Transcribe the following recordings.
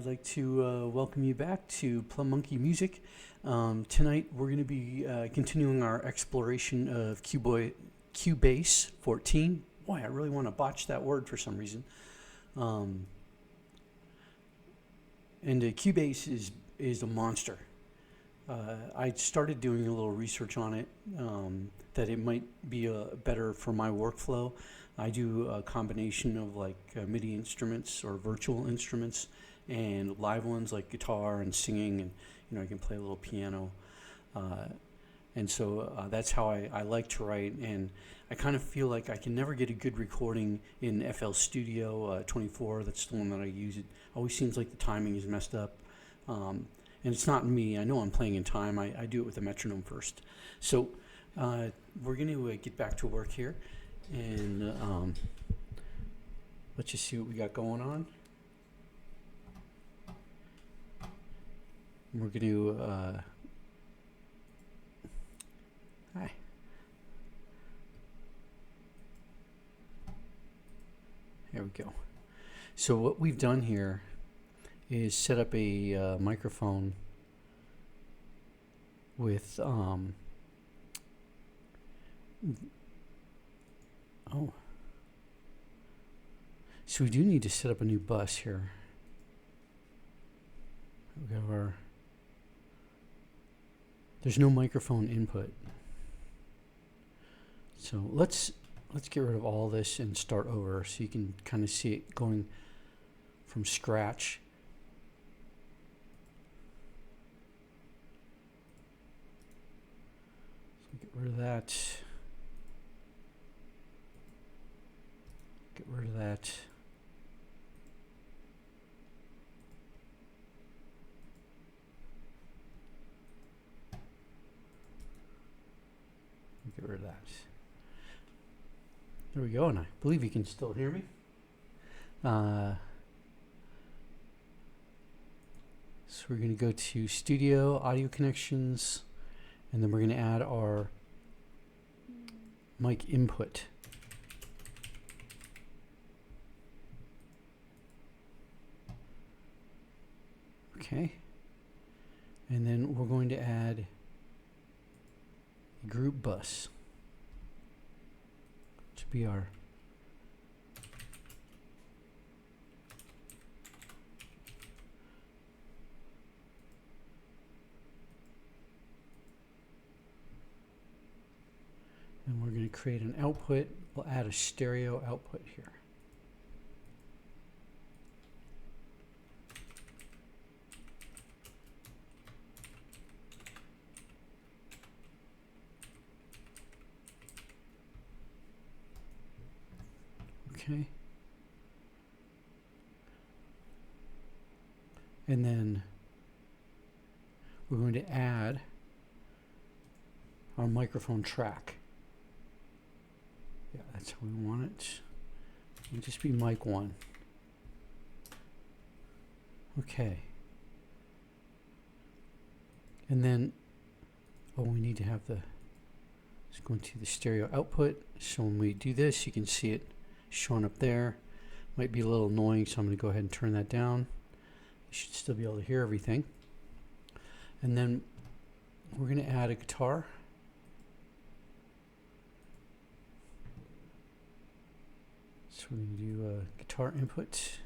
I'd like to welcome you back to Plumbmonkey Music. Tonight we're going to be continuing our exploration of Cubase 14. Boy, I really want to botch that word for some reason. And Cubase is a monster. I started doing a little research on it, that it might be better for my workflow. I do a combination of like MIDI instruments or virtual instruments and live ones like guitar and singing, and I can play a little piano. And so that's how I like to write, and I kind of feel like I can never get a good recording in FL Studio 24. That's the one that I use. It always seems like the timing is messed up. And it's not me. I know I'm playing in time. I do it with a metronome first. So we're going to get back to work here, and let's just see what we got going on. We're going to hi. There we go. So what we've done here is set up a microphone with so we do need to set up a new bus here. We have our, there's no microphone input, so let's get rid of all this and start over so you can kind of see it going from scratch. Get rid of that. Get rid of that. Get rid of that. There we go, and I believe you can still hear me. So we're going to go to Studio, Audio Connections, and then we're going to add our mic input. Okay. And then we're going to add a group bus to be our and we're going to create an output. We'll add a stereo output here. Okay. And then we're going to add our microphone track. Yeah, that's how we want it. It'll just be mic 1. Okay. And then, we need to have let's go into the stereo output. So when we do this, you can see it showing up there. Might be a little annoying, so I'm going to go ahead and turn that down. You should still be able to hear everything. And then we're going to add a guitar. So we're going to do a guitar input.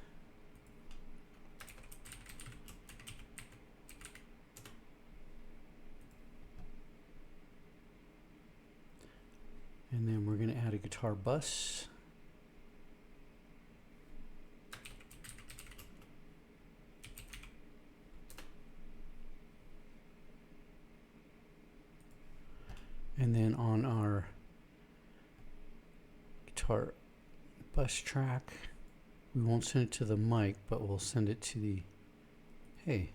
And then we're going to add a guitar bus. And then on our guitar bus track, we won't send it to the mic, but we'll send it to the, hey.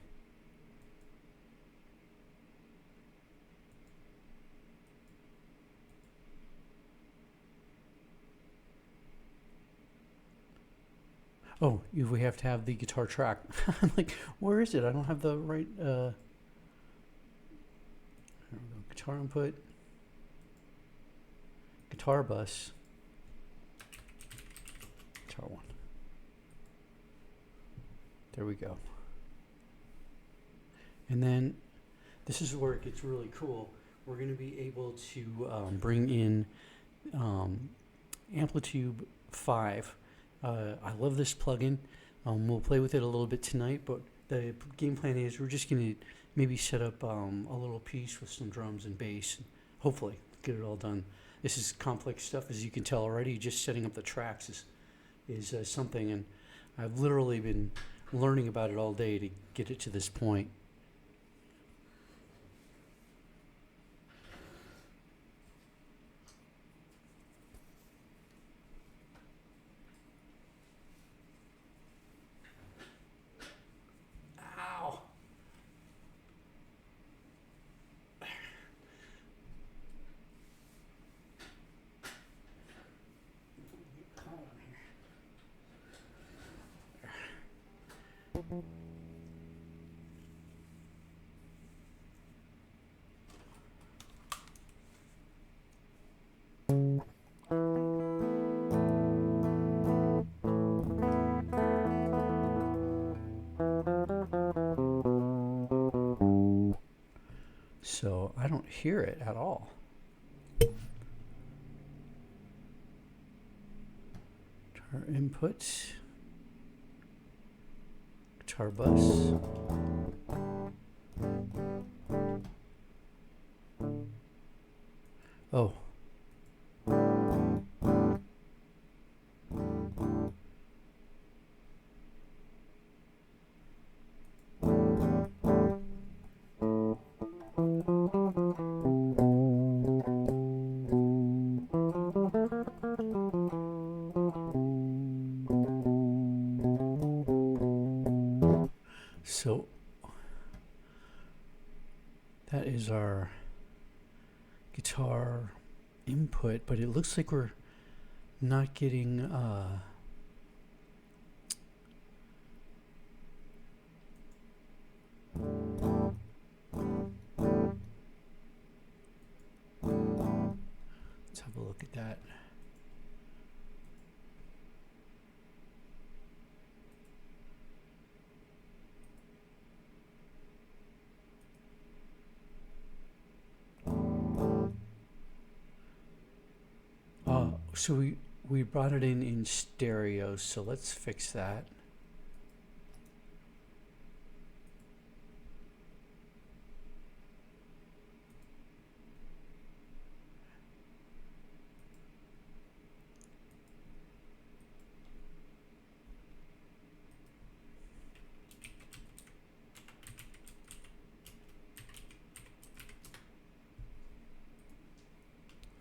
Oh, we have to have the guitar track. I'm like, where is it? I don't have the right, there we go, guitar input. Guitar bus, guitar 1. There we go. And then this is where it gets really cool. We're going to be able to bring in Amplitude 5. I love this plugin. We'll play with it a little bit tonight, but the game plan is we're just going to maybe set up a little piece with some drums and bass, and hopefully get it all done. This is complex stuff, as you can tell already. Just setting up the tracks is something, and I've literally been learning about it all day to get it to this point. Ow! So I don't hear it at all. Guitar inputs, guitar bus. Oh. So that is our guitar input, but it looks like we're not getting let's have a look at that. So we brought it in stereo, so let's fix that.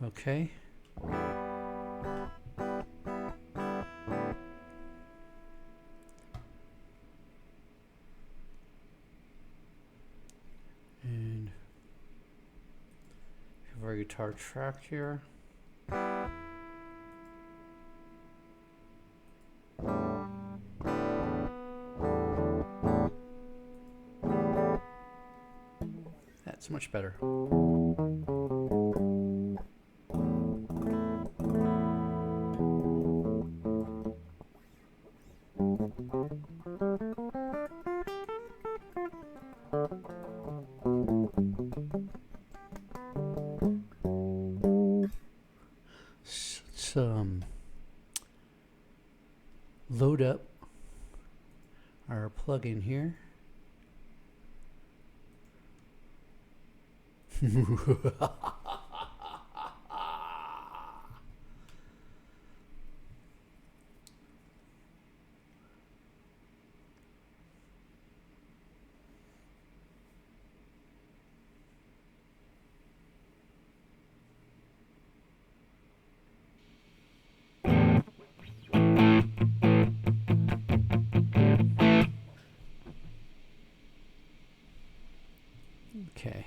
Okay. And we have our guitar track here. That's much better. Let's load up our plugin here. Okay.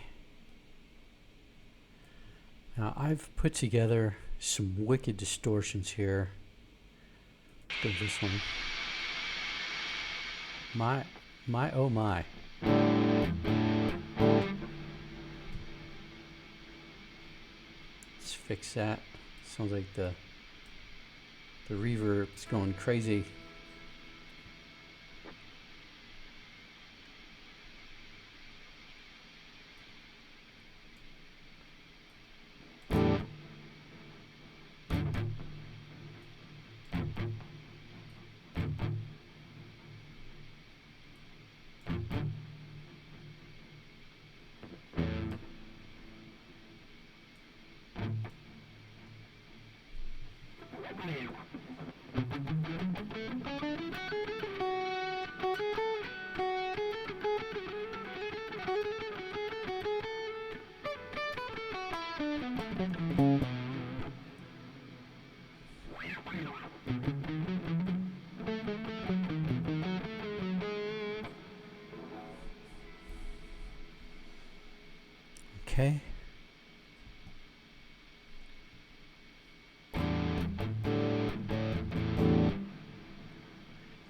Now I've put together some wicked distortions here. Look at this one. My oh my. Let's fix that. Sounds like the reverb's going crazy. Okay.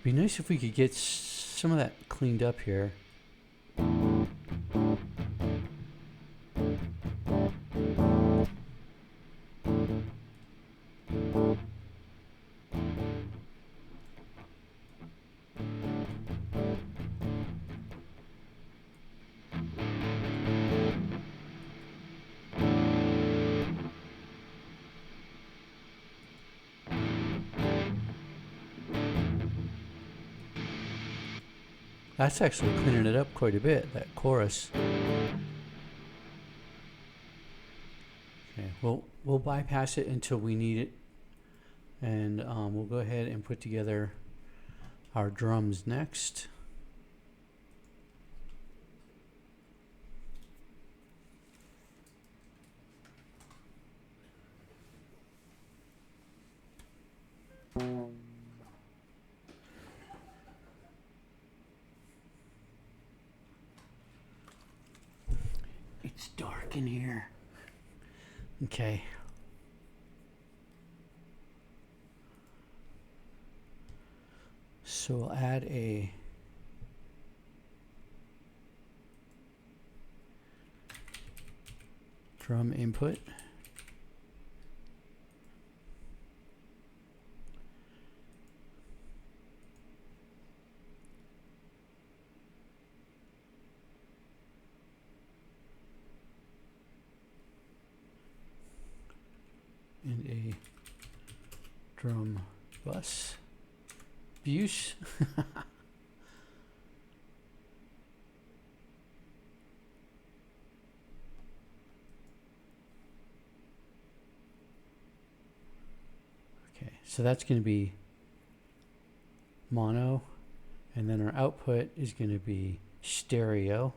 Be nice if we could get some of that cleaned up here. That's actually cleaning it up quite a bit, that chorus. Okay, we'll bypass it until we need it, and we'll go ahead and put together our drums next. It's dark in here. Okay. So we'll add a drum input. And a drum bus. Buse. Okay, so that's going to be mono, and then our output is going to be stereo.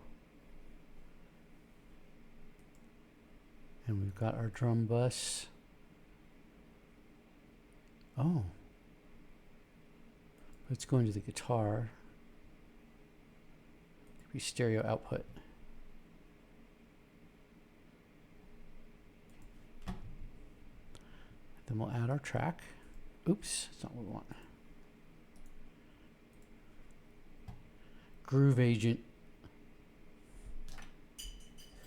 And we've got our drum bus. Oh, let's go into the guitar. It'll be stereo output. Then we'll add our track. Oops, that's not what we want. Groove Agent.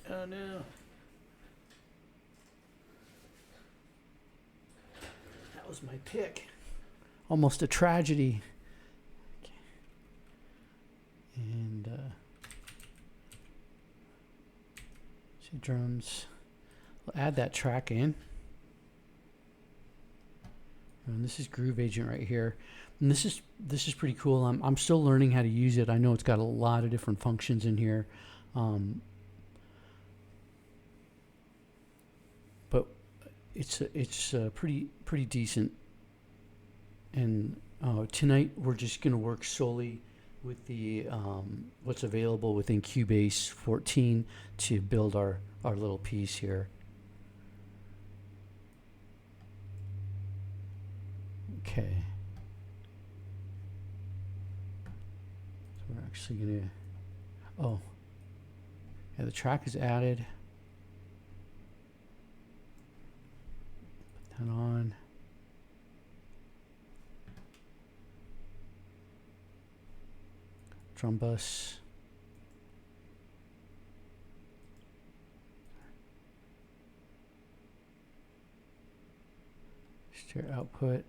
Oh no. That was my pick. Almost a tragedy. Okay. And see drums. We'll add that track in. And this is Groove Agent right here. And this is pretty cool. I'm still learning how to use it. I know it's got a lot of different functions in here. But it's pretty decent. And tonight we're just going to work solely with the what's available within Cubase 14 to build our little piece here. Okay. So we're actually going to, oh, yeah, the track is added. Put that on. Drum bus. Stereo output.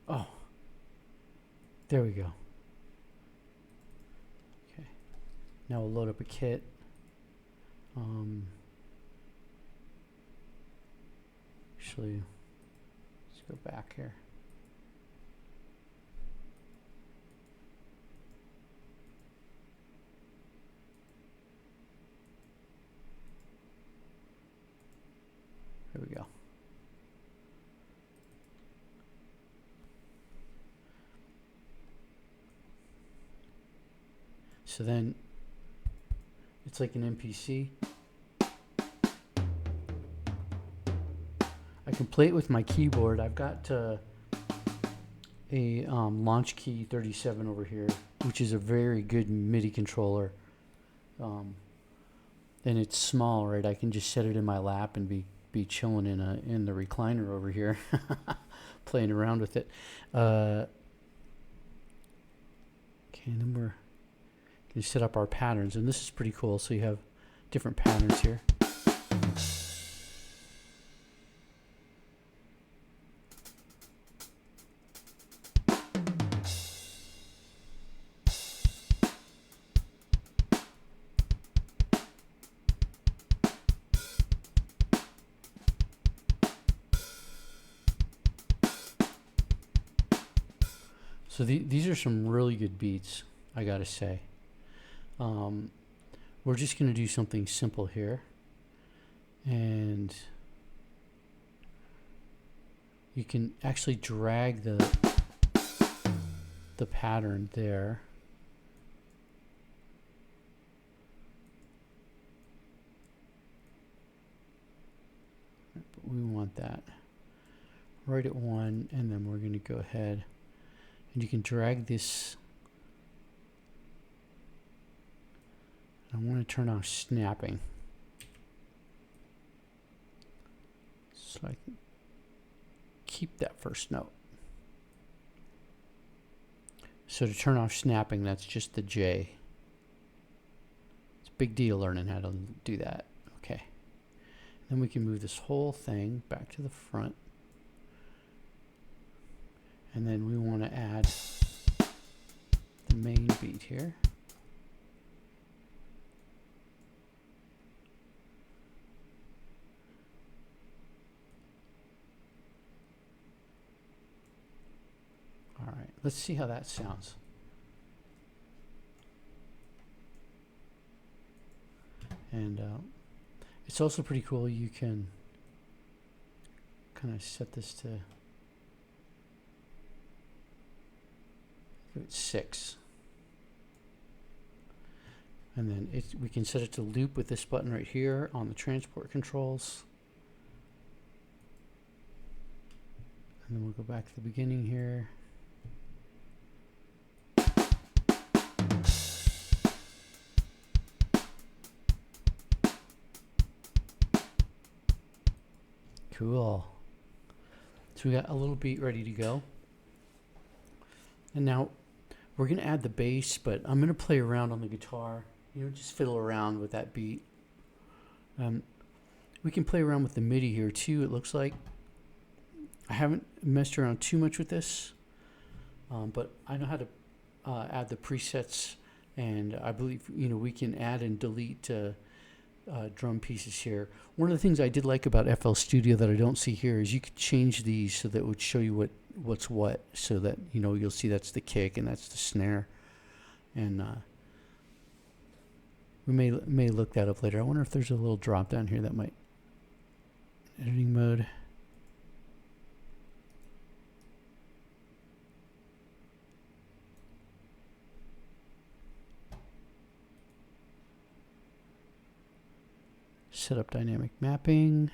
Oh, there we go. Okay, now we'll load up a kit. Actually, let's go back here. So then it's like an MPC. I can play it with my keyboard. I've got a Launch Key 37 over here, which is a very good MIDI controller. And it's small, right? I can just set it in my lap and be chilling in the recliner over here, playing around with it. Okay, and then we're going to set up our patterns, and this is pretty cool. So you have different patterns here. So these are some really good beats, I gotta say. We're just gonna do something simple here, and you can actually drag the pattern there. But we want that right at 1, and then we're gonna go ahead. And you can drag this. I want to turn off snapping, so I can keep that first note. So to turn off snapping, that's just the J. It's a big deal learning how to do that. Okay. Then we can move this whole thing back to the front. And then we want to add the main beat here. All right, let's see how that sounds. And it's also pretty cool. You can kind of set this to 6, and then we can set it to loop with this button right here on the transport controls, and then we'll go back to the beginning here. Cool. So we got a little beat ready to go, and now we're going to add the bass, but I'm going to play around on the guitar, just fiddle around with that beat. We can play around with the MIDI here too, it looks like. I haven't messed around too much with this, but I know how to add the presets, and I believe we can add and delete drum pieces here. One of the things I did like about FL Studio that I don't see here is you could change these so that it would show you what's what, so that you'll see that's the kick and that's the snare, and we may look that up later. I wonder if there's a little drop down here that might editing mode. Set up dynamic mapping.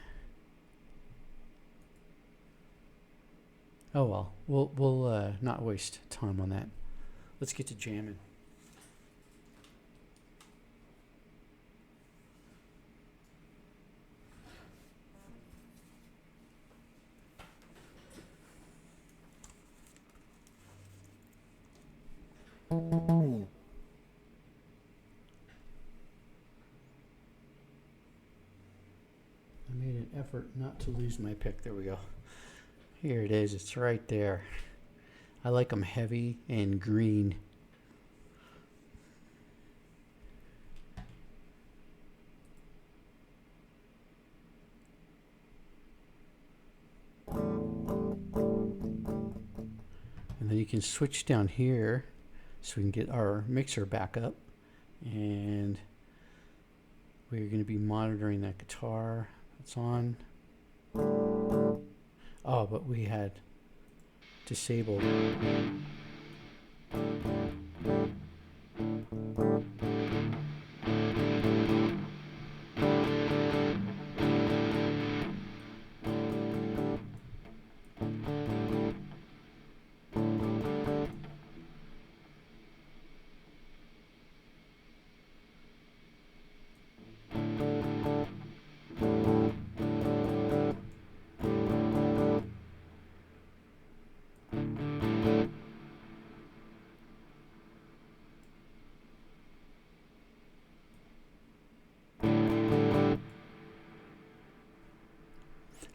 Oh well, we'll not waste time on that. Let's get to jamming. I made an effort not to lose my pick. There we go. Here it is. It's right there. I like them heavy and green. And then you can switch down here so we can get our mixer back up. And we're going to be monitoring that guitar that's on. Oh, but we had disabled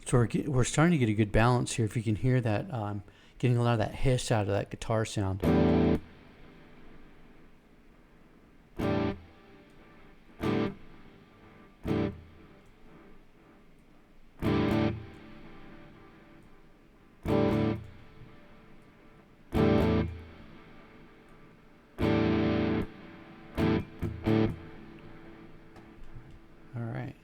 So we're starting to get a good balance here. If you can hear that, getting a lot of that hiss out of that guitar sound. All right.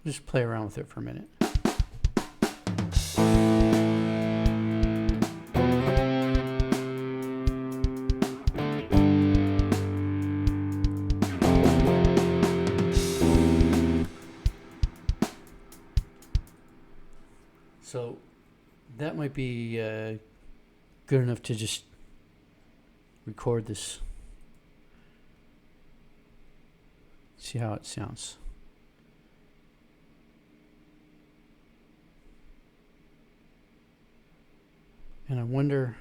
Just play around with it for a minute. So that might be good enough to just record this. See how it sounds. And I wonder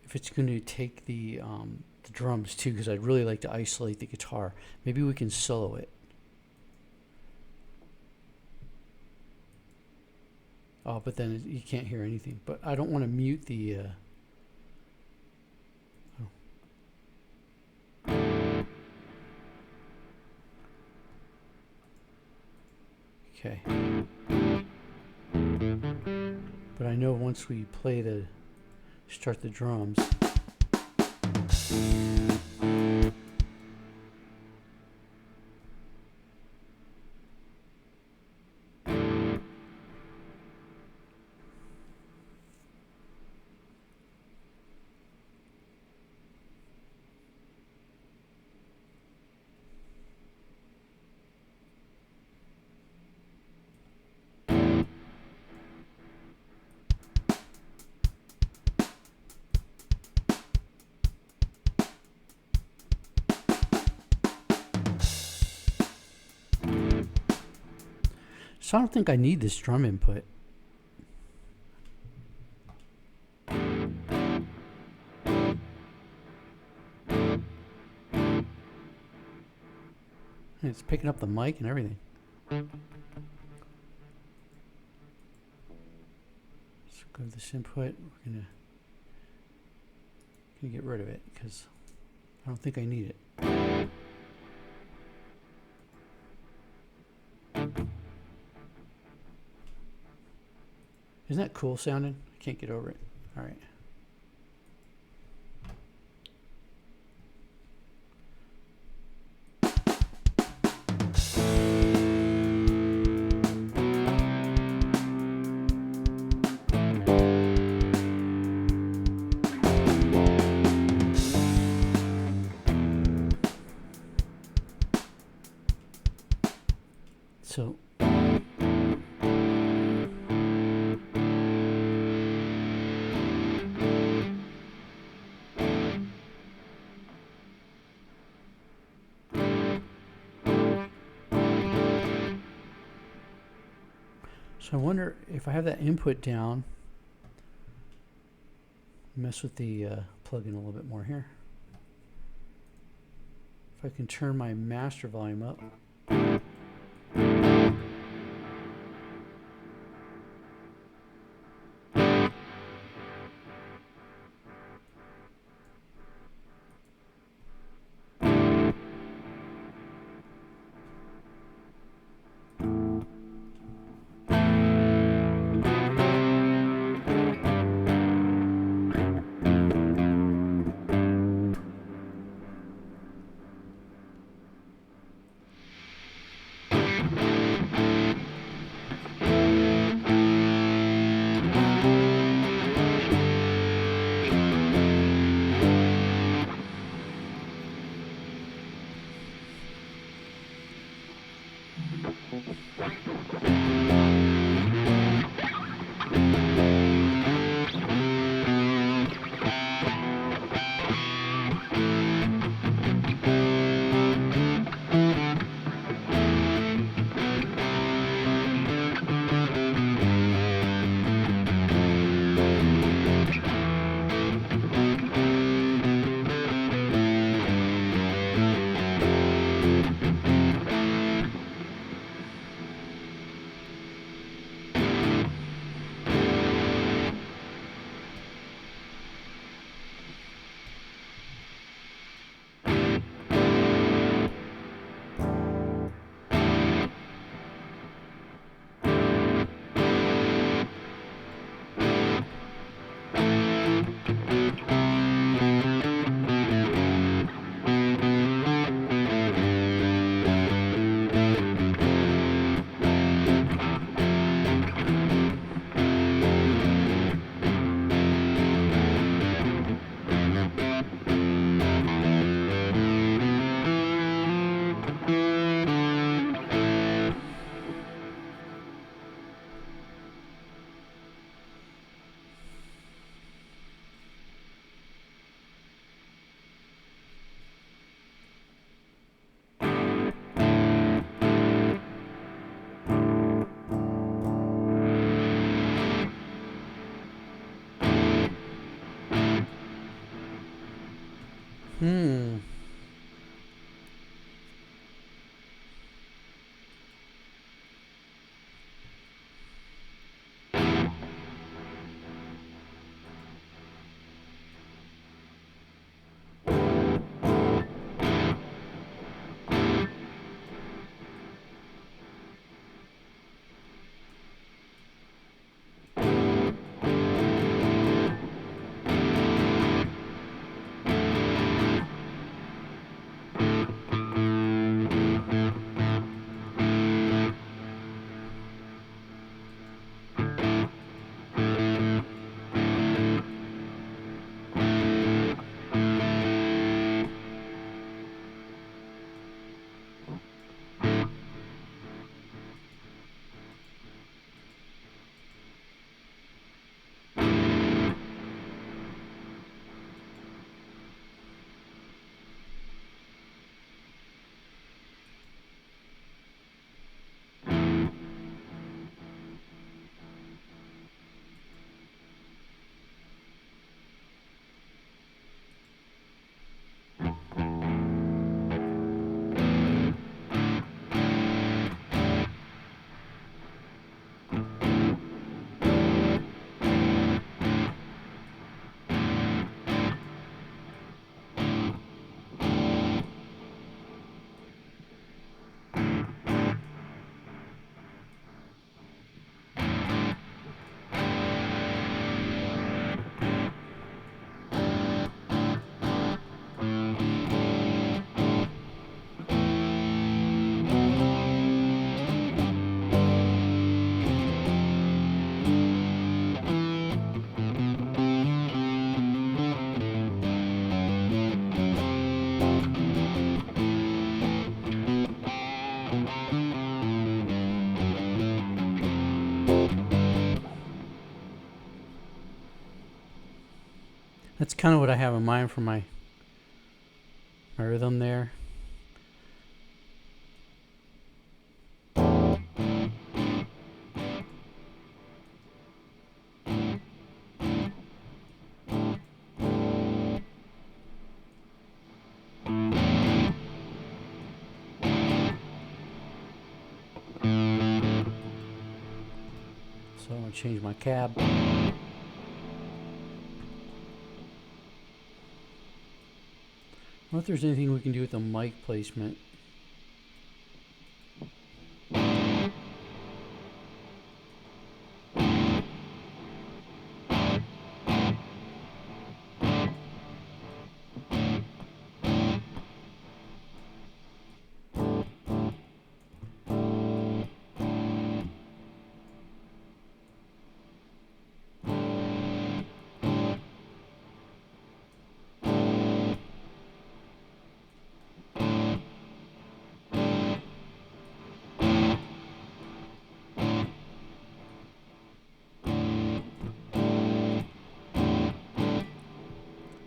if it's going to take the drums too, because I'd really like to isolate the guitar. Maybe we can solo it. Oh, but then you can't hear anything. But I don't want to mute the... Okay. But I know once we start the drums. So I don't think I need this drum input. It's picking up the mic and everything. Let's go to this input. We're gonna get rid of it because I don't think I need it. Isn't that cool sounding? I can't get over it. All right. So I wonder if I have that input down, mess with the plug-in a little bit more here. If I can turn my master volume up. Hmm. That's kind of what I have in mind for my rhythm there. So I'm going to change my cab. I wonder if there's anything we can do with the mic placement.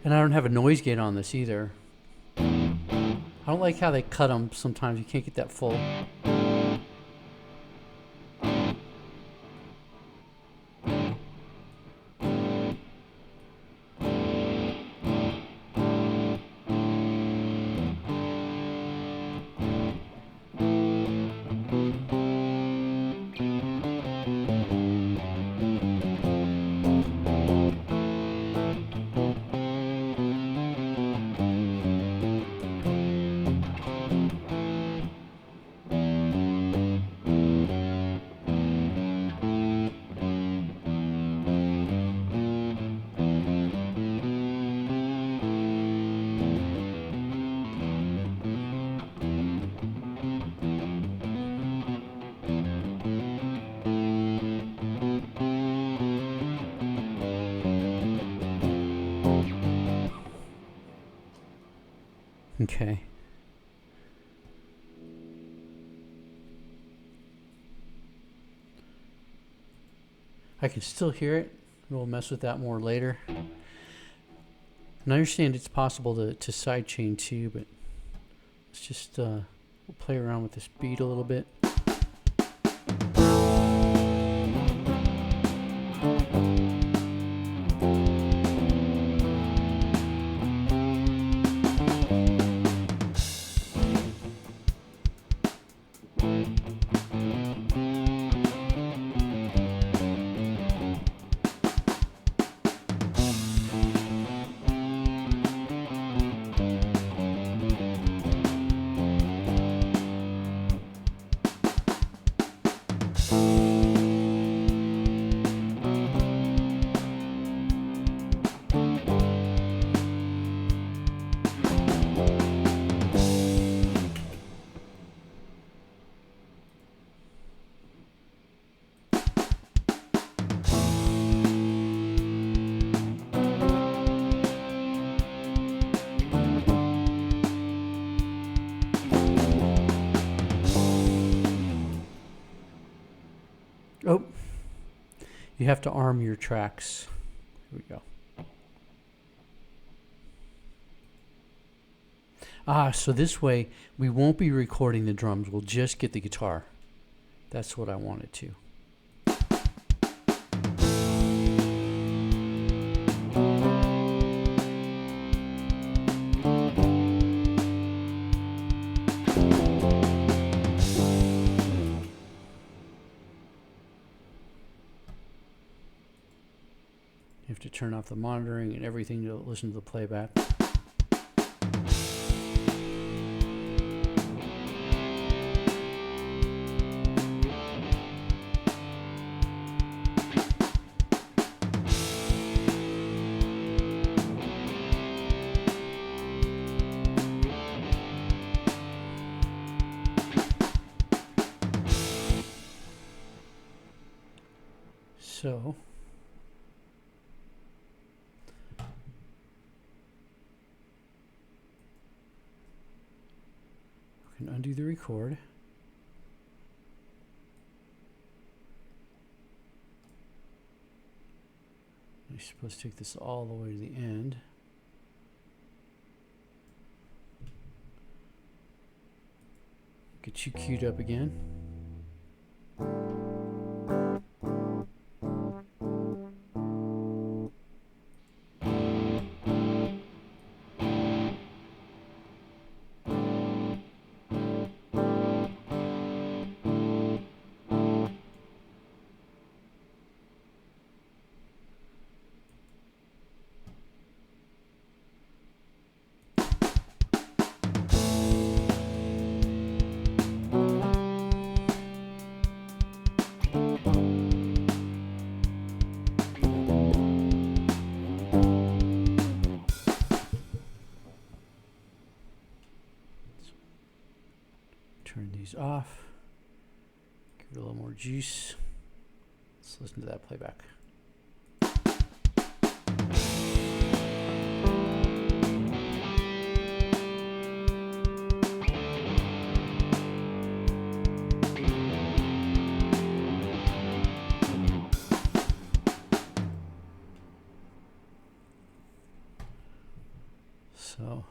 And I don't have a noise gate on this either. I don't like how they cut them sometimes. You can't get that full. Okay. I can still hear it. We'll mess with that more later. And I understand it's possible to sidechain too, but let's just we'll play around with this beat a little bit. Oh, you have to arm your tracks. Here we go. So this way we won't be recording the drums. We'll just get the guitar. That's what I wanted to. You have to turn off the monitoring and everything to listen to the playback. So we can undo the record. You're supposed to take this all the way to the end. Get you queued up again. Turn these off. Give it a little more juice. Let's listen to that playback. So,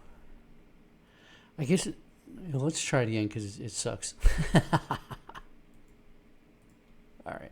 I guess let's try it again because it sucks. All right.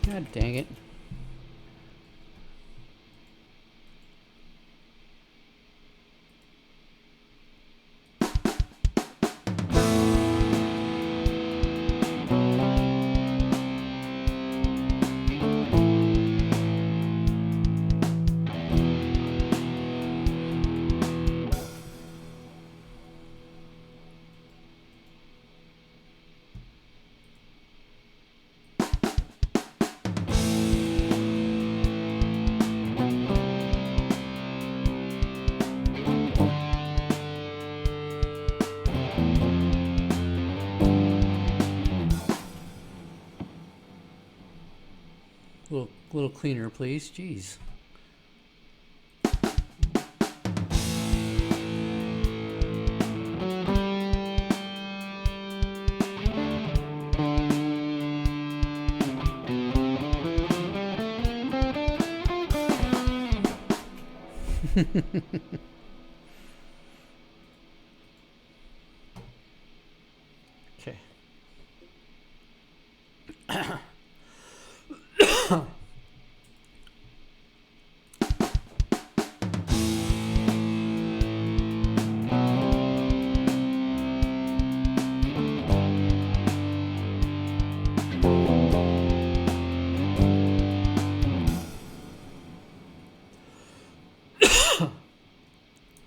God dang it. Little cleaner, please. Jeez. Okay.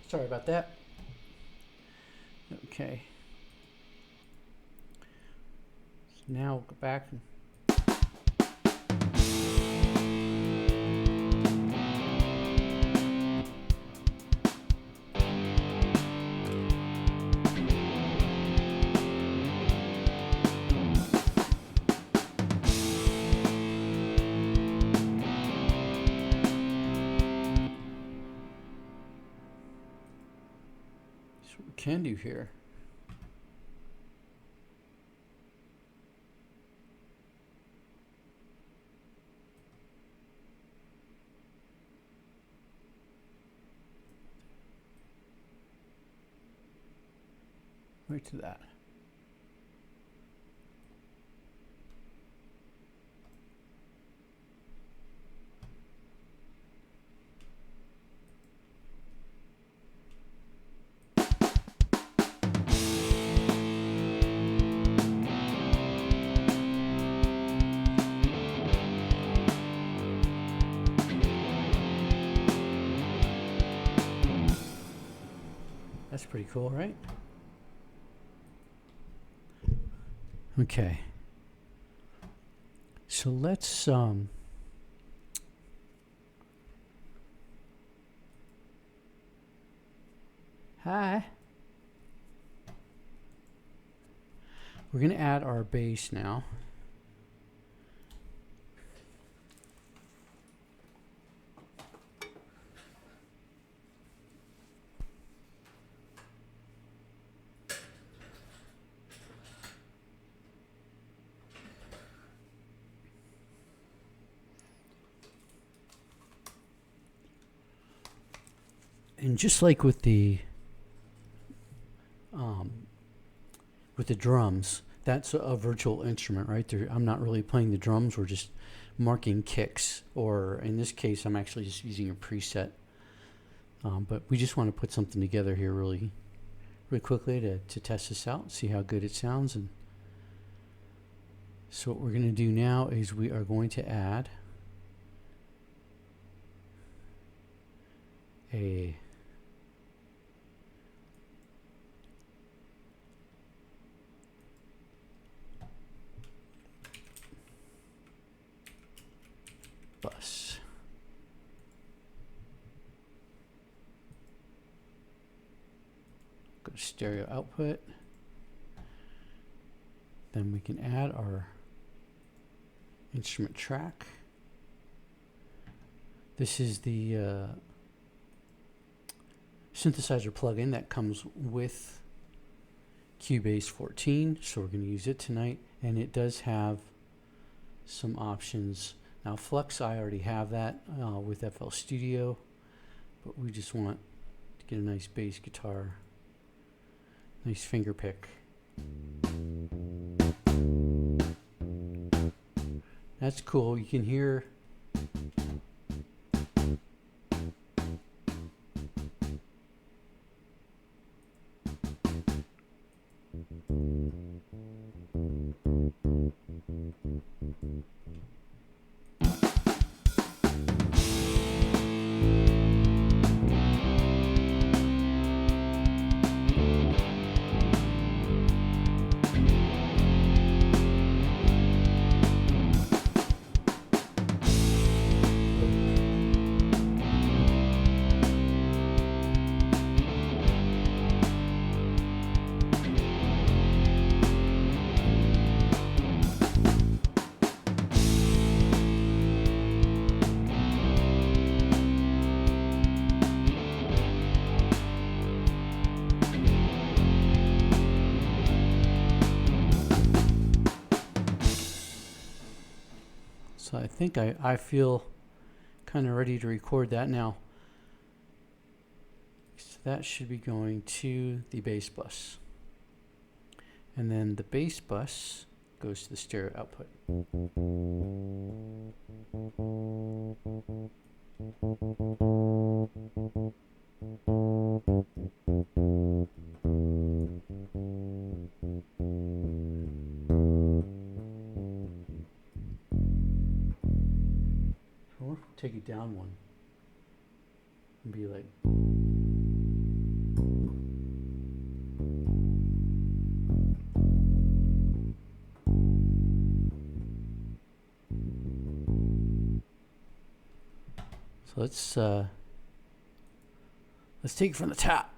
Sorry about that. Okay. So now we'll go back and see what we can do here. Right to that. That's pretty cool, right? Okay. So let's hi. We're going to add our bass now. And just like with the drums, that's a virtual instrument, right? There, I'm not really playing the drums. We're just marking kicks, or in this case, I'm actually just using a preset. But we just want to put something together here really quickly to test this out, see how good it sounds. And so what we're going to do now is we are going to add a bus. Go to stereo output. Then we can add our instrument track. This is the synthesizer plugin that comes with Cubase 14, so we're going to use it tonight, and it does have some options. Now Flux, I already have that with FL Studio, but we just want to get a nice bass guitar, nice finger pick. That's cool. You can hear So I think I feel kind of ready to record that now. So that should be going to the bass bus. And then the bass bus goes to the stereo output. Or take it down one and be like. Let's take it from the top.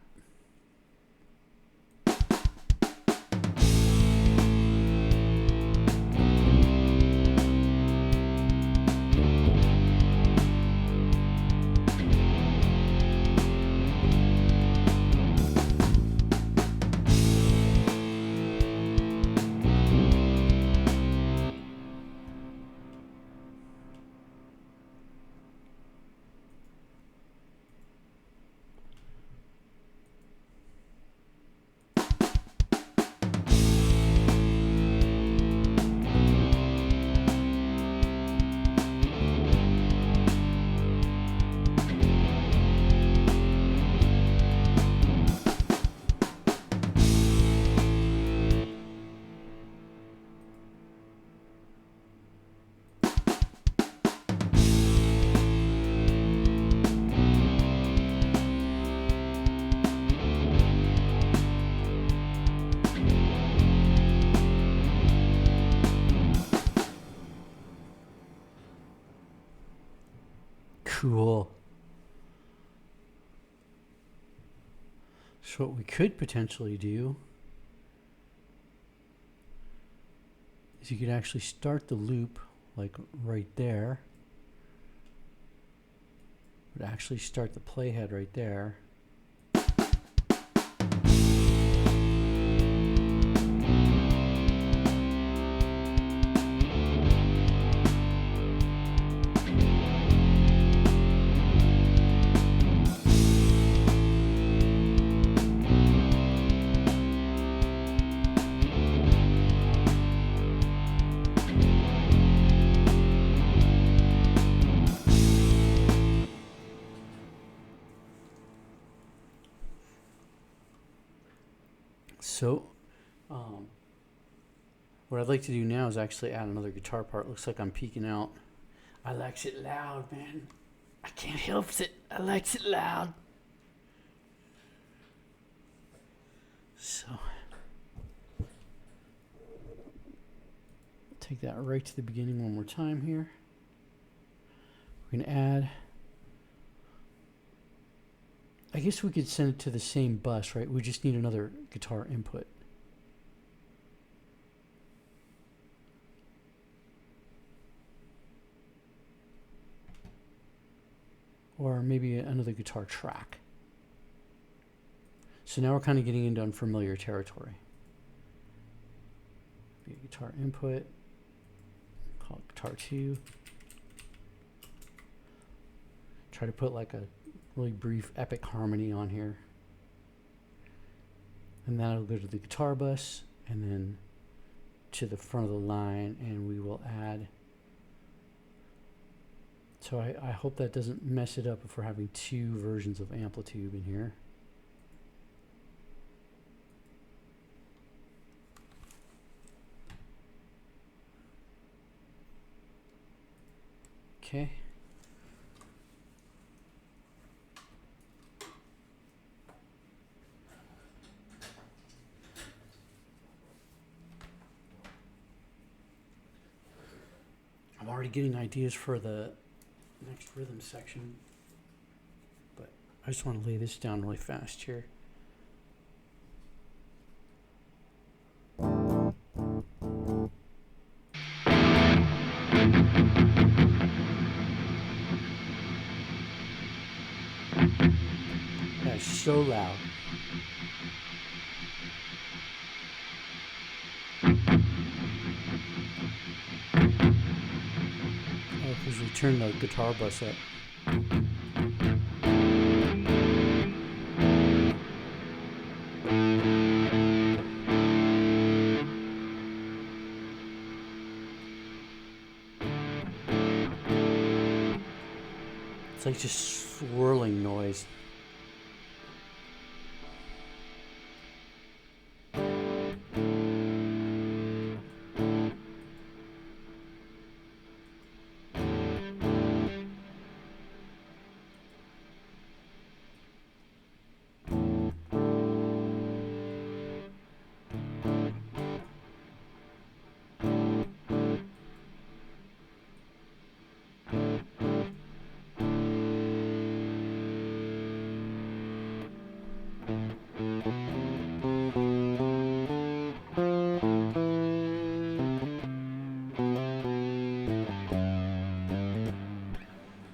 Cool. So what we could potentially do is you could actually start the loop like right there. Would actually start the playhead right there. So, what I'd like to do now is actually add another guitar part. Looks like I'm peeking out. I likes it loud, man. I can't help it. I likes it loud. So, take that right to the beginning one more time here. We're going to add, I guess we could send it to the same bus, right? We just need another guitar input. Or maybe another guitar track. So now we're kind of getting into unfamiliar territory. Be a guitar input, call it guitar 2. Try to put like a really brief epic harmony on here. And that'll go to the guitar bus and then to the front of the line, and we will add. So I hope that doesn't mess it up if we're having two versions of amplitude in here. Okay. I'm already getting ideas for the next rhythm section, but I just want to lay this down really fast here. That's so loud. Oh, because we turned the guitar bus up. It's like just swirling noise.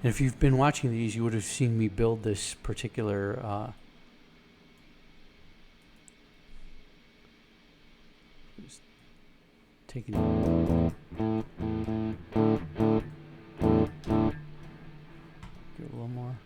if you've been watching these, you would have seen me build this particular just taking give it a little more.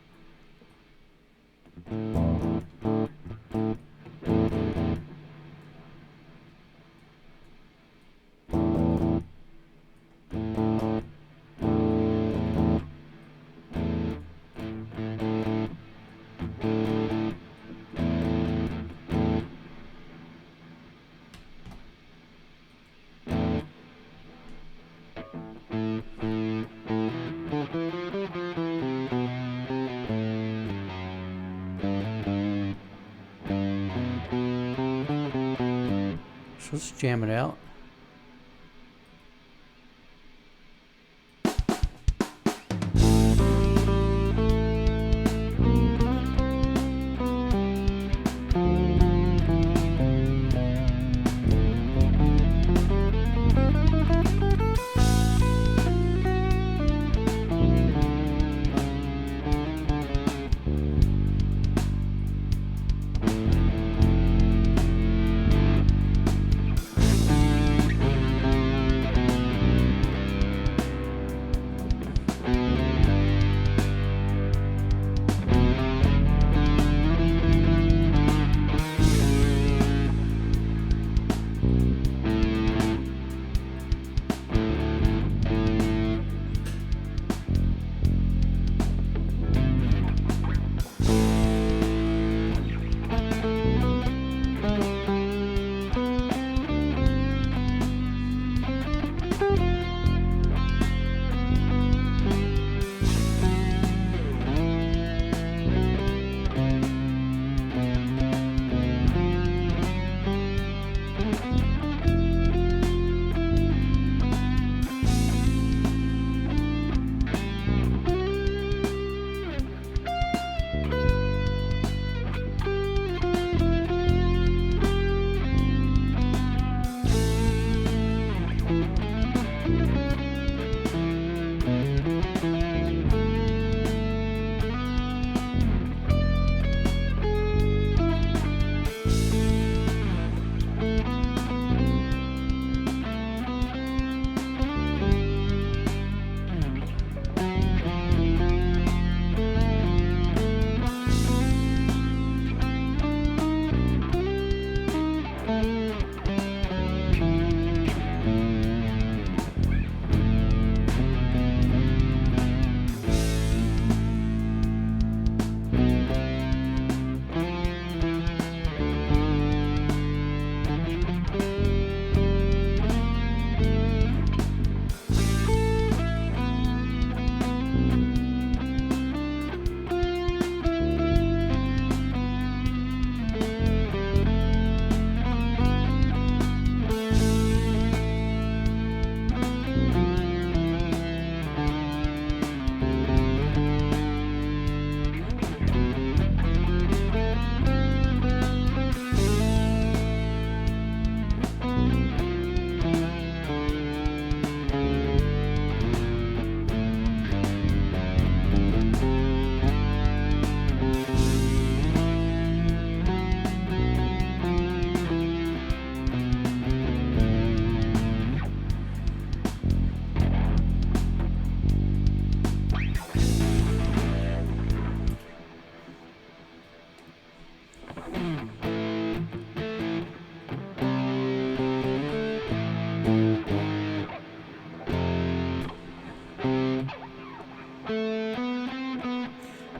So let's jam it out.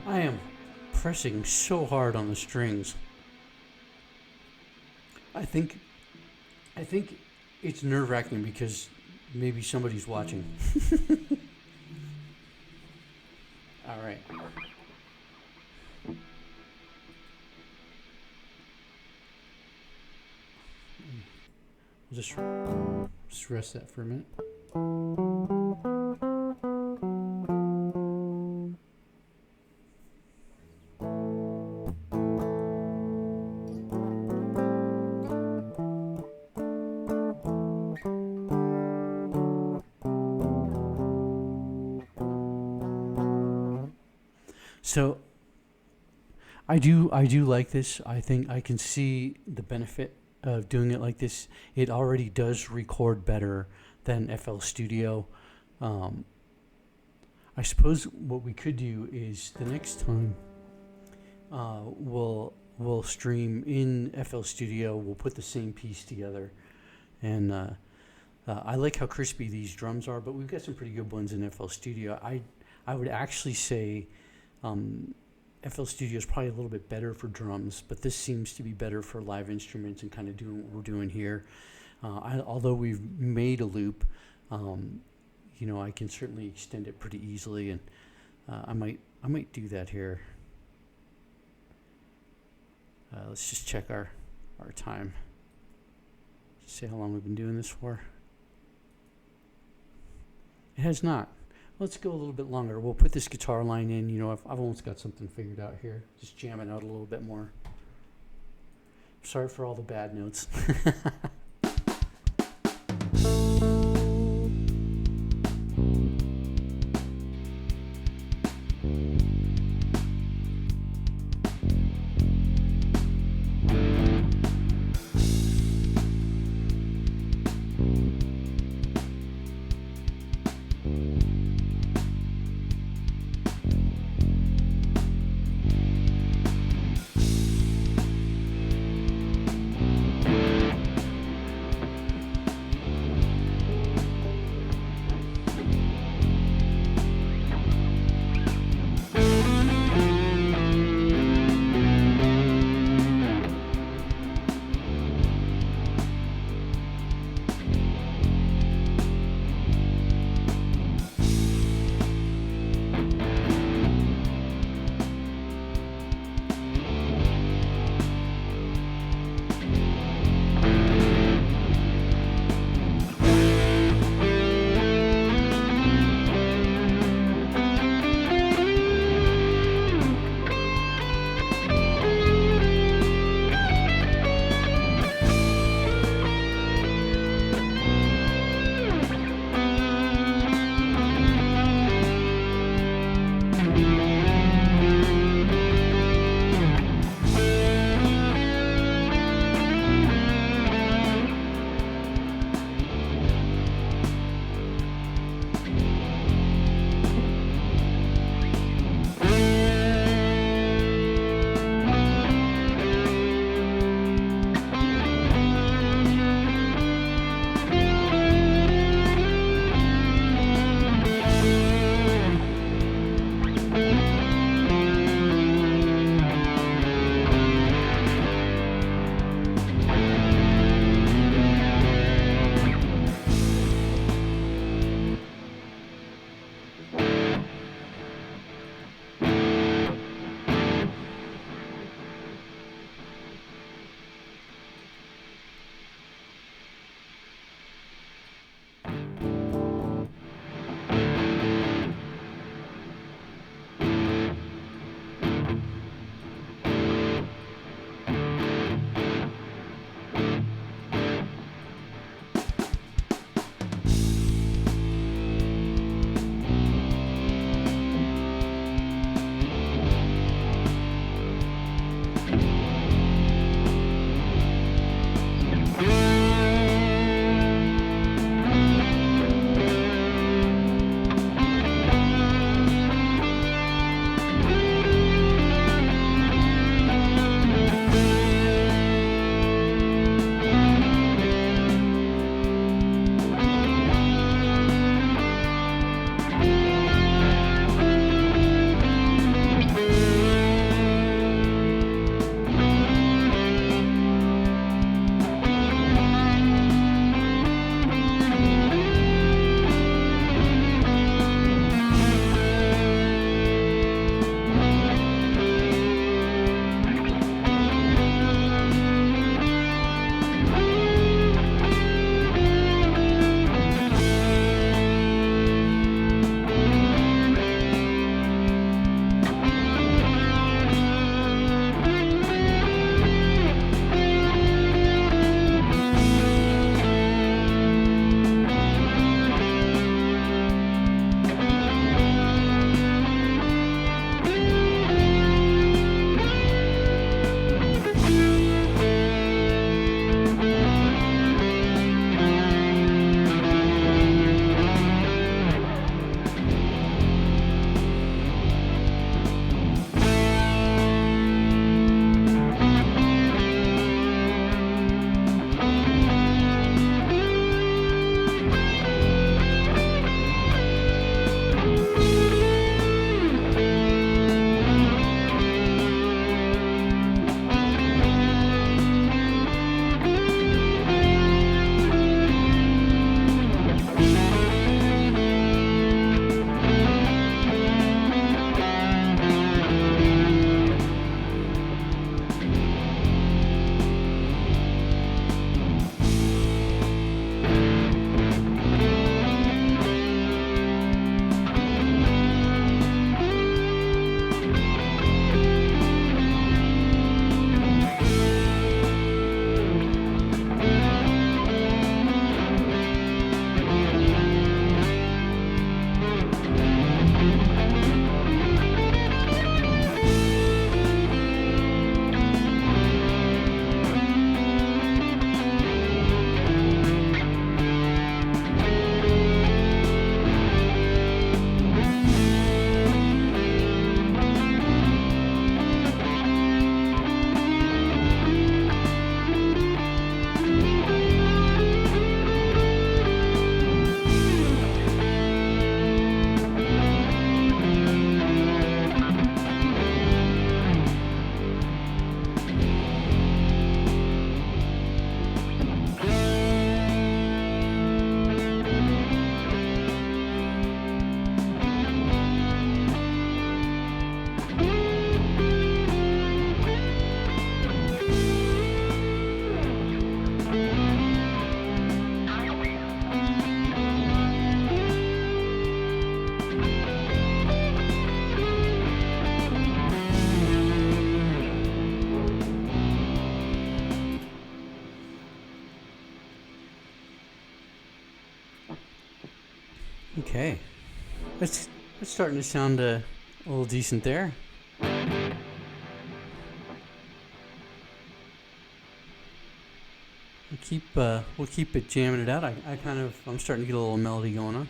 I am pressing so hard on the strings. I think it's nerve-wracking because maybe somebody's watching. All right. Just rest that for a minute. So I do like this. I think I can see the benefit of doing it like this. It already does record better than FL Studio. Um, I suppose what we could do is the next time we'll stream in FL Studio. We'll put the same piece together, and I like how crispy these drums are. But we've got some pretty good ones in FL Studio. I would actually say FL Studio is probably a little bit better for drums, but this seems to be better for live instruments and kind of doing what we're doing here. Although we've made a loop, I can certainly extend it pretty easily, and I might do that here. Let's just check our time. See how long we've been doing this for. It has not. Let's go a little bit longer. We'll put this guitar line in. I've almost got something figured out here. Just jam it out a little bit more. Sorry for all the bad notes. Okay, that's starting to sound a little decent there. We'll keep it jamming it out. I'm starting to get a little melody going on.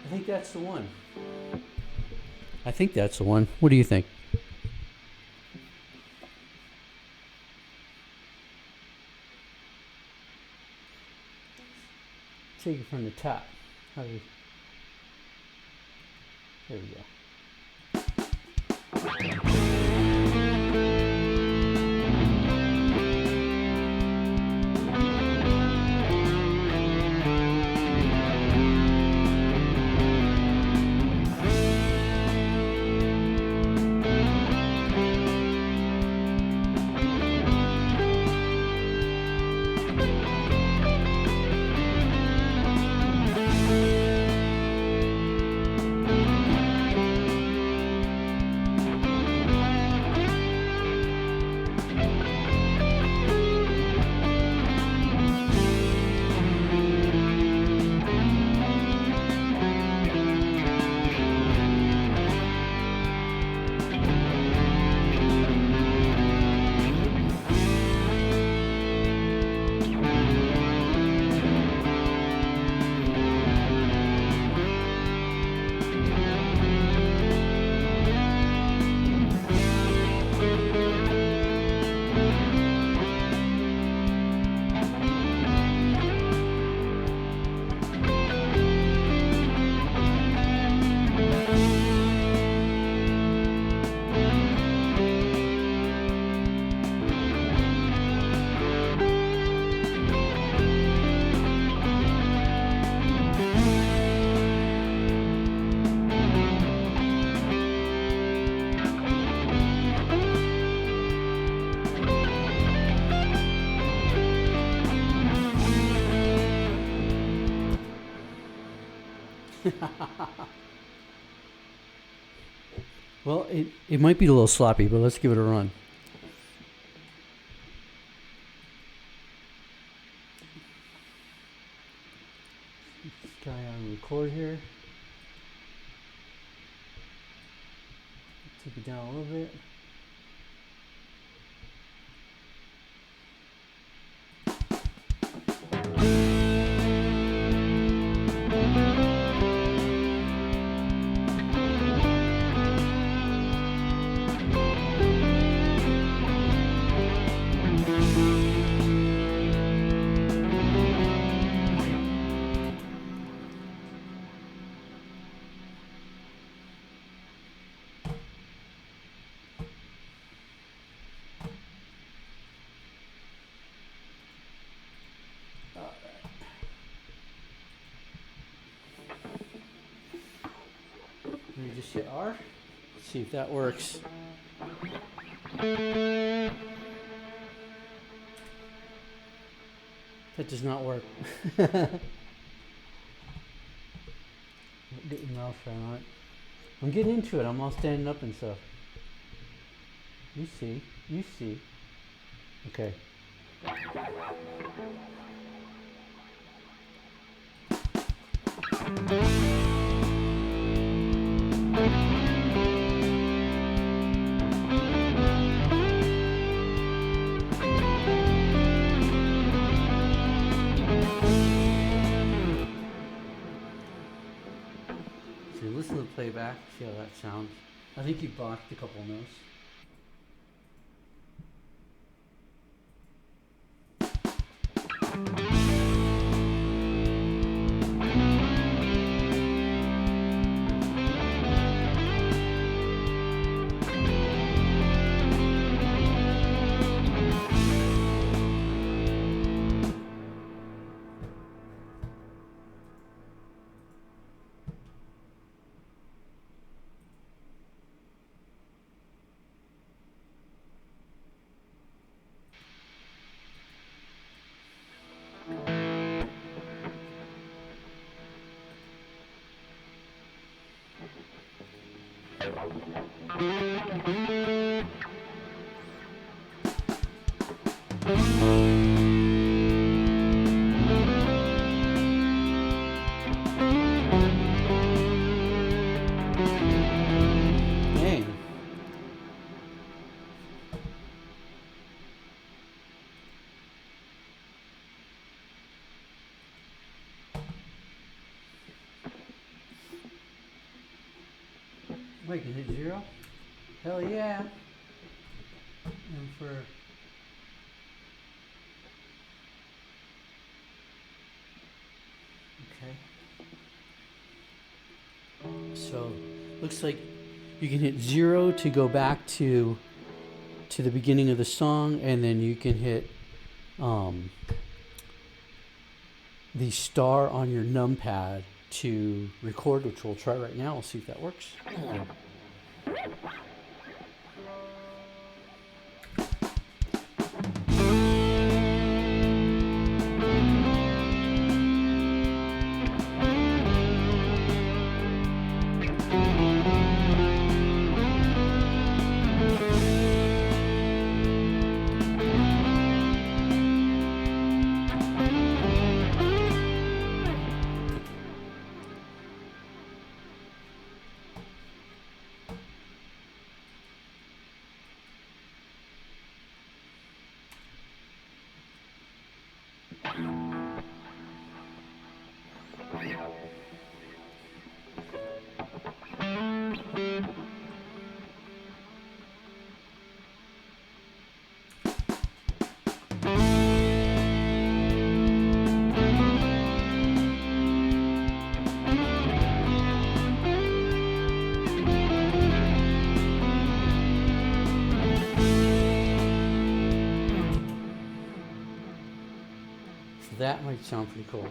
I think that's the one. I think that's the one. What do you think? Take it from the top. How do we... There we go. Well, it might be a little sloppy, but let's give it a run. This guy on record here. Take it down a little bit. Just hit R. Let's see if that works. That does not work. Getting mouse on it. I'm getting into it. I'm all standing up and stuff. You see. You see. Okay. So you listen to the playback, see how that sounds. I think you blocked a couple notes. Dang. Wait, can you hit 0? Hell yeah. And for okay. So looks like you can hit 0 to go back to the beginning of the song, and then you can hit the star on your numpad to record, which we'll try right now. We'll see if that works. That might sound pretty cool.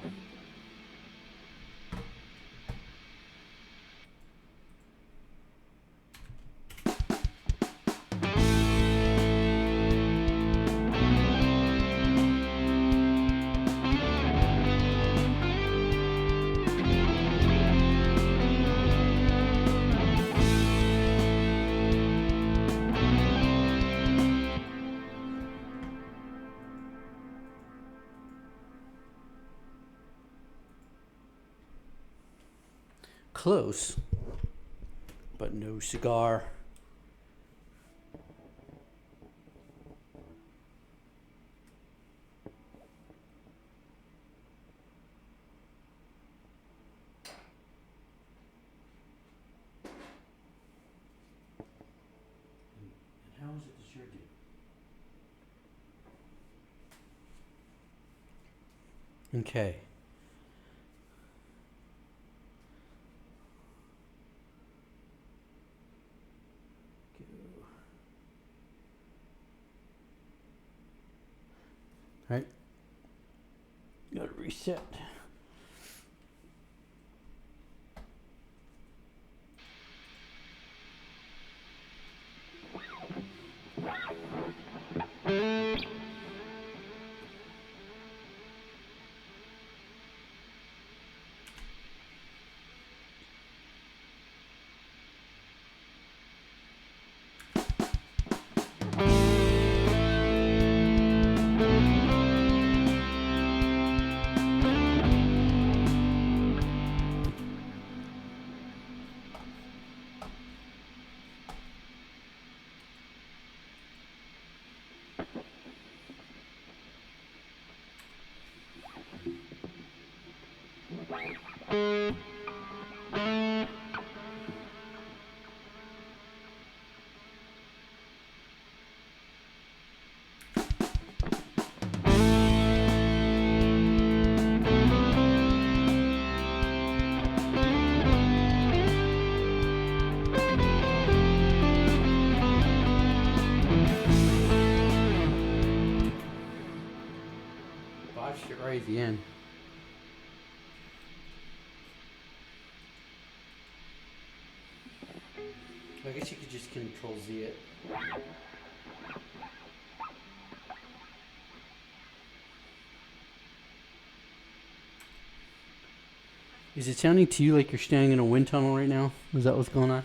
Close, but no cigar. And how is it that you're doing? Okay. Right. Gotta reset. touched it right at the end. I guess you could just Control Z it. Is it sounding to you like you're standing in a wind tunnel right now? Is that what's going on?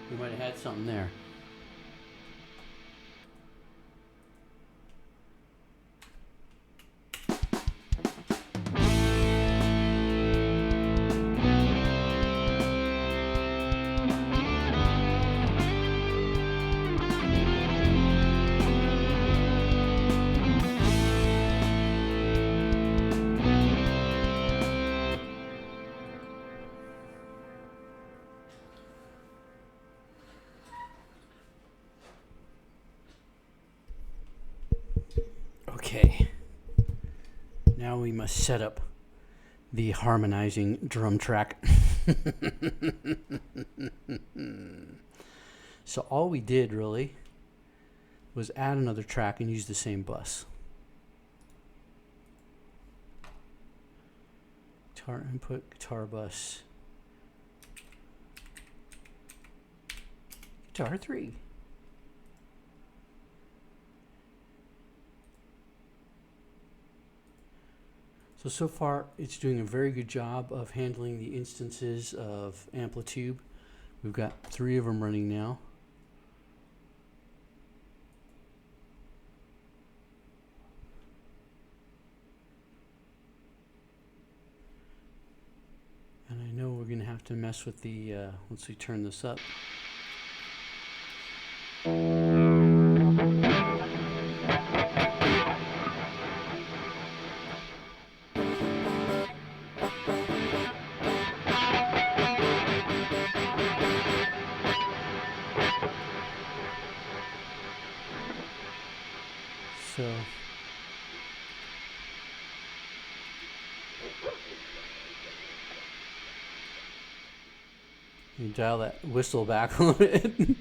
We might have had something there. Okay, now we must set up the harmonizing drum track. So all we did really was add another track and use the same bus. Guitar input, guitar bus, guitar 3. So far, it's doing a very good job of handling the instances of Amplitude. We've got 3 of them running now. And I know we're going to have to mess with the, once we turn this up. So you dial that whistle back a little bit.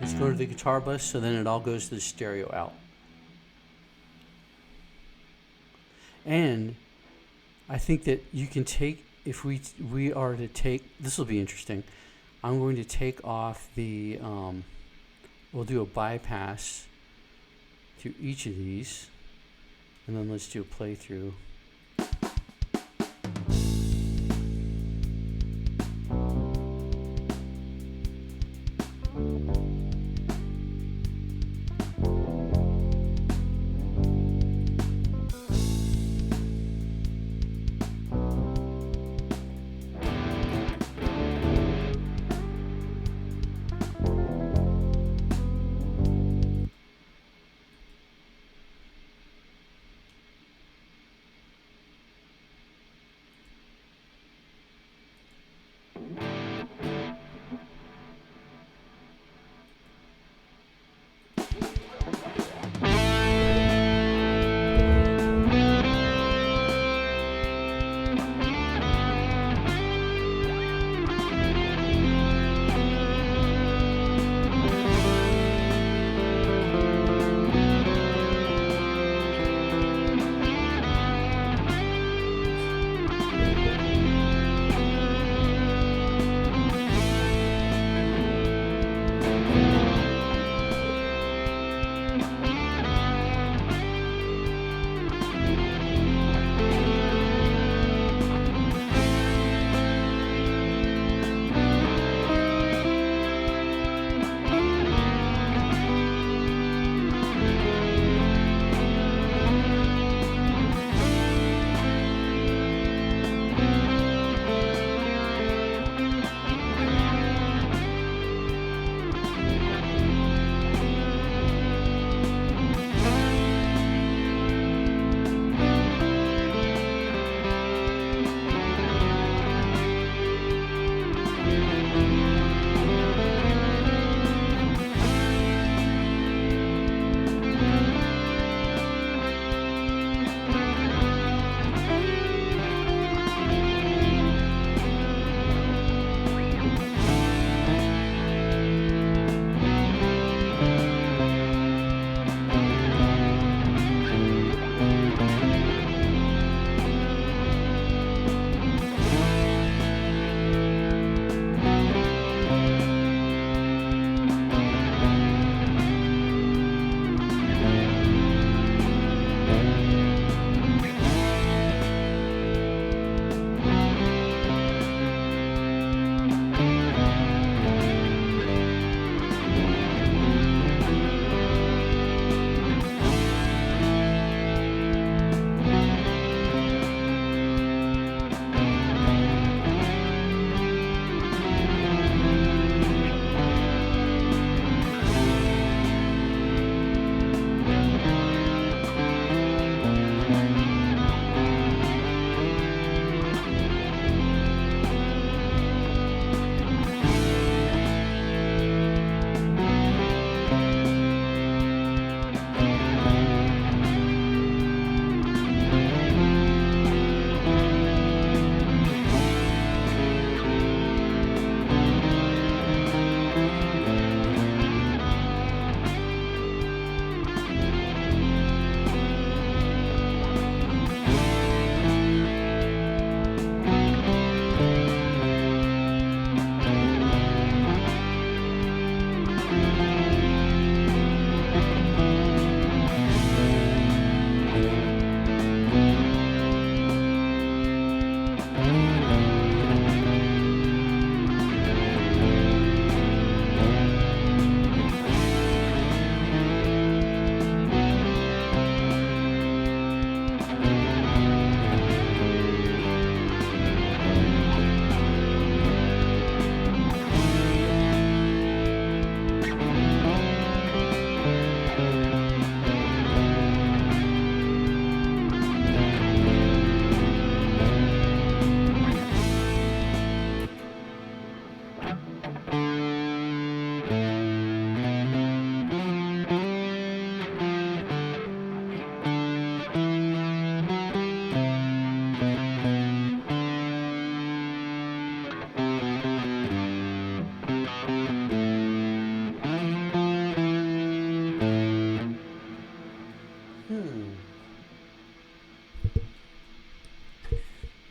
Let's go to the guitar bus, so then it all goes to the stereo out. And I think that you can take, if we are to take, this will be interesting. I'm going to take off the, we'll do a bypass to each of these, and then let's do a playthrough.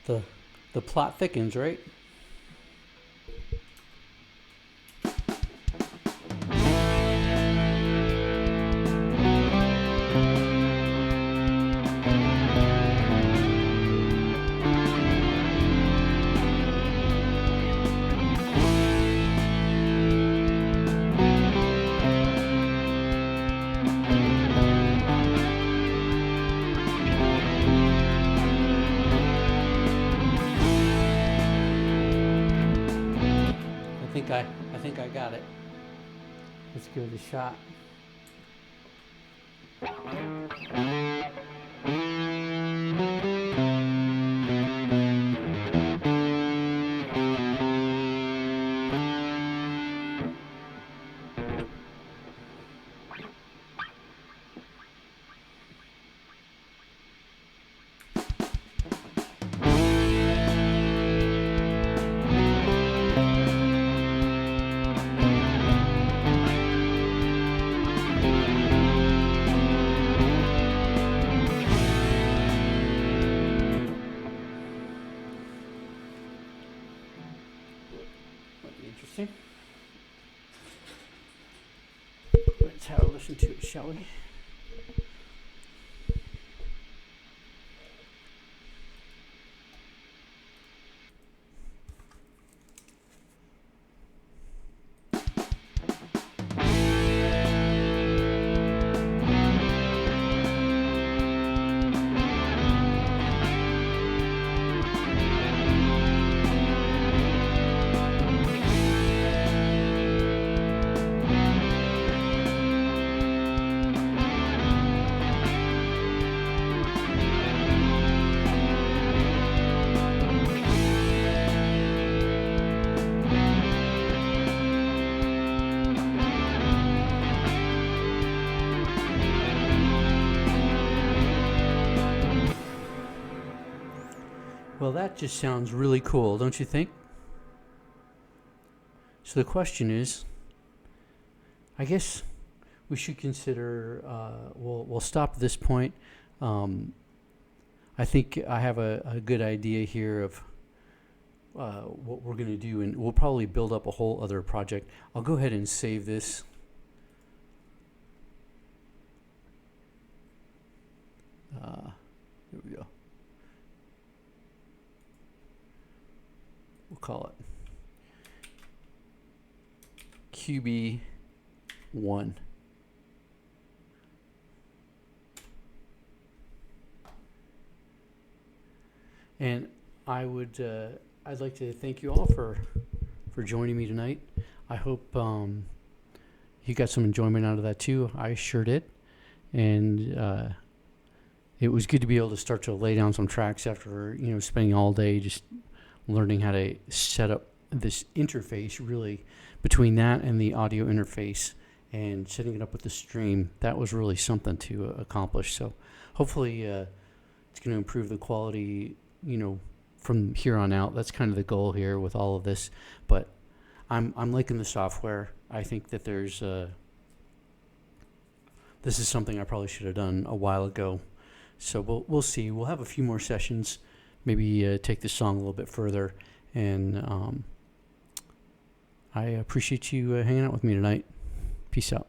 The the plot thickens, right? I think I got it. Let's give it a shot. Interesting. Let's have a listen to it, shall we? Well, that just sounds really cool, don't you think? So the question is, I guess we should consider, we'll stop at this point. I think I have a good idea here of what we're going to do, and we'll probably build up a whole other project. I'll go ahead and save this. Here we go. We'll call it QB1. And I'd like to thank you all for joining me tonight. I hope you got some enjoyment out of that too. I sure did. And it was good to be able to start to lay down some tracks after, spending all day just learning how to set up this interface, really, between that and the audio interface and setting it up with the stream. That was really something to accomplish. So hopefully it's going to improve the quality, from here on out. That's kind of the goal here with all of this. But I'm liking the software. I think that there's this is something I probably should have done a while ago. So we'll see. We'll have a few more sessions. Maybe take this song a little bit further. And I appreciate you hanging out with me tonight. Peace out.